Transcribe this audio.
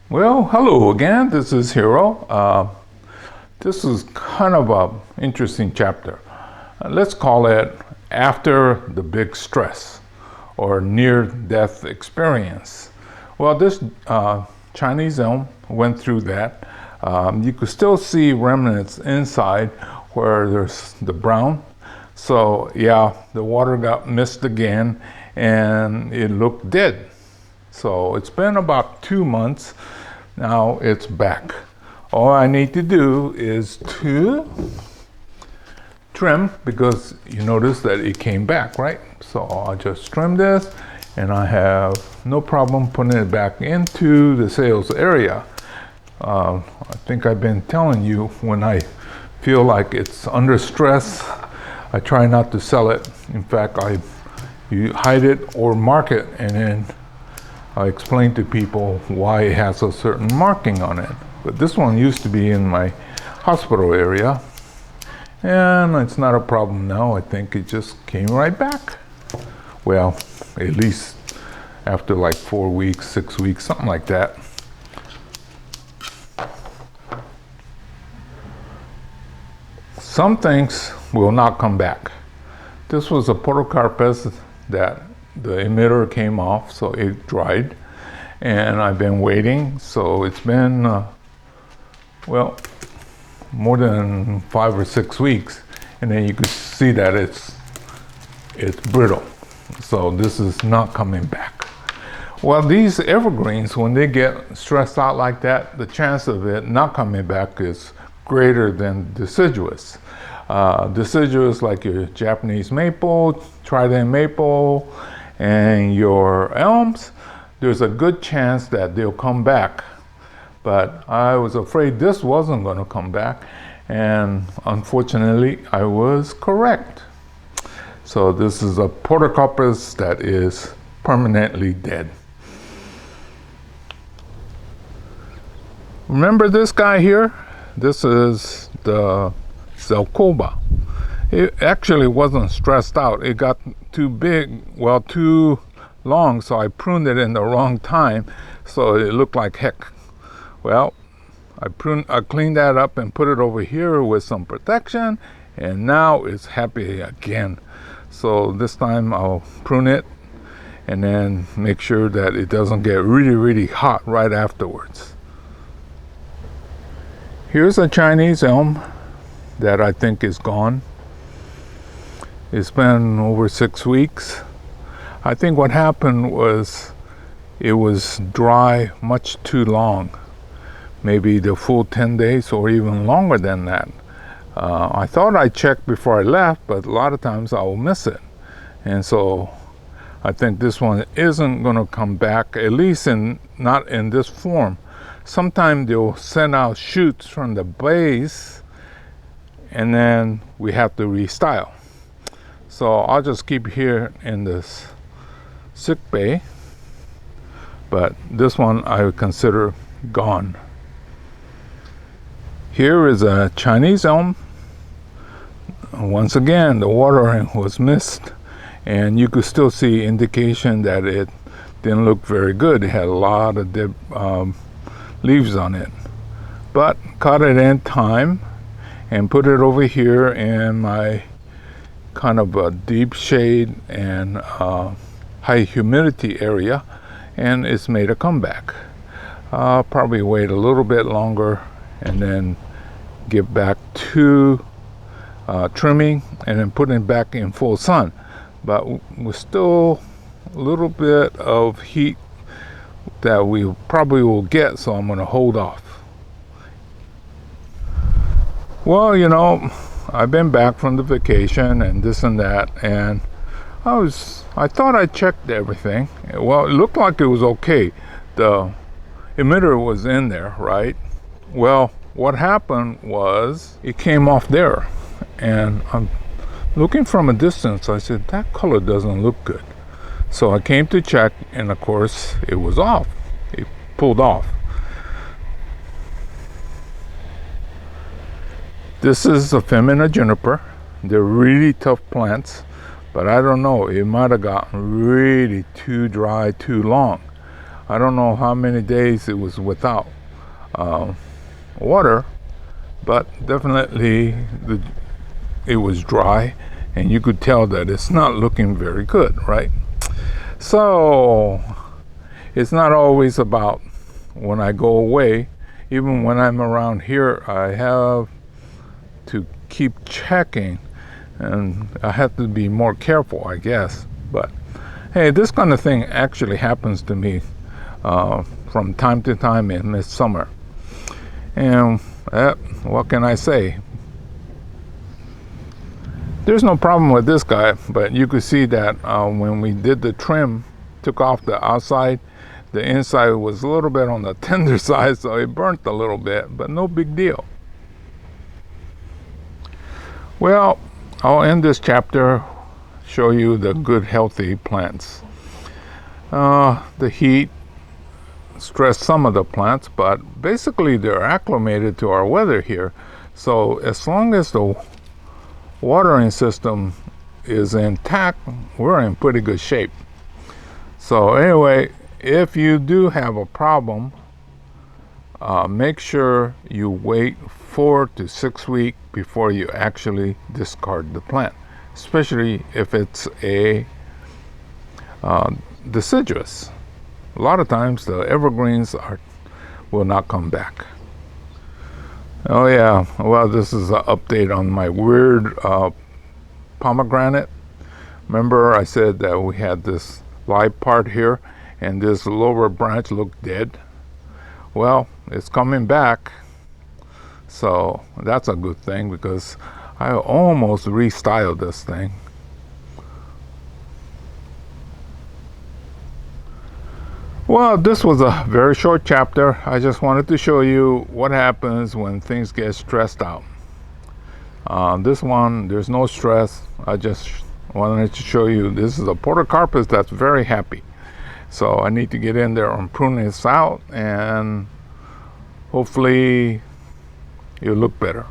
Well, hello again. This is Hero. This is kind of an interesting chapter. Let's call it After the Big Stress or Near Death Experience. Well, this Chinese elm went through that. You could still see remnants inside where there's the brown. So, yeah, the water got missed again and it looked dead. So it's been about 2 months. Now it's back. All I need to do is to trim, because you notice that it came back, right? So I'll just trim this and I have no problem putting it back into the sales area. I think I've been telling you, when I feel like it's under stress, I try not to sell it. In fact, you hide it or mark it, and then I explain to people why it has a certain marking on it. But this one used to be in my hospital area, and it's not a problem now. I think it just came right back. Well, at least after like 4 weeks, 6 weeks, something like that. Some things will not come back. This was a podocarpus that the emitter came off, so it dried, and I've been waiting. So it's been well, more than 5 or 6 weeks, and then you can see that it's brittle. So this is not coming back. Well, these evergreens, when they get stressed out like that, the chance of it not coming back is greater than deciduous. Deciduous, like your Japanese maple, trident maple, and your elms, there's a good chance that they'll come back. But I was afraid this wasn't going to come back, and unfortunately I was correct. So this is a podocarpus that is permanently dead. Remember this guy here? This is the Zelkoba. It actually wasn't stressed out. It got too big, well, too long, so I pruned it in the wrong time, so it looked like heck. Well, I cleaned that up and put it over here with some protection, and now it's happy again. So this time I'll prune it and then make sure that it doesn't get really, really hot right afterwards. Here's a Chinese elm that I think is gone. It's been over 6 weeks. I think what happened was it was dry much too long, maybe the full 10 days or even longer than that. I thought I checked before I left, but a lot of times I will miss it. And so I think this one isn't going to come back, at least not in this form. Sometimes they'll send out shoots from the base, and then we have to restyle. So I'll just keep here in this sick bay, but this one I would consider gone. Here is a Chinese elm. Once again, the watering was missed, and you could still see indication that it didn't look very good. It had a lot of dead leaves on it, but caught it in time and put it over here in my kind of a deep shade and high humidity area, and it's made a comeback. I'll probably wait a little bit longer and then get back to trimming and then putting it back in full sun. But we're still a little bit of heat that we probably will get, so I'm going to hold off. Well, you know, I've been back from the vacation and this and that, and I thought I checked everything. Well, it looked like it was okay. The emitter was in there, right? Well, what happened was it came off there, and I'm looking from a distance. I said, that color doesn't look good. So I came to check, and of course it was off. It pulled off. This is a Femina juniper. They're really tough plants, but I don't know, it might have gotten really too dry too long. I don't know how many days it was without water, but definitely it was dry, and you could tell that it's not looking very good, right? So it's not always about when I go away. Even when I'm around here, I have to keep checking, and I have to be more careful, I guess. But hey, this kind of thing actually happens to me from time to time in the summer. And what can I say? There's no problem with this guy, but you could see that when we did the trim, took off the outside, the inside was a little bit on the tender side, so it burnt a little bit, but no big deal. Well, I'll end this chapter, show you the good healthy plants. The heat stressed some of the plants, but basically they're acclimated to our weather here. So as long as the watering system is intact, we're in pretty good shape. So anyway, if you do have a problem, make sure you wait 4 to 6 weeks before you actually discard the plant, especially if it's a deciduous. A lot of times the evergreens will not come back. Oh yeah, well, this is an update on my weird pomegranate. Remember I said that we had this live part here and this lower branch looked dead? Well, it's coming back, so that's a good thing because I almost restyled this thing. Well, this was a very short chapter. I just wanted to show you what happens when things get stressed out. This one, there's no stress. I just wanted to show you this is a Podocarpus that's very happy. So I need to get in there and prune this out, and hopefully it'll look better.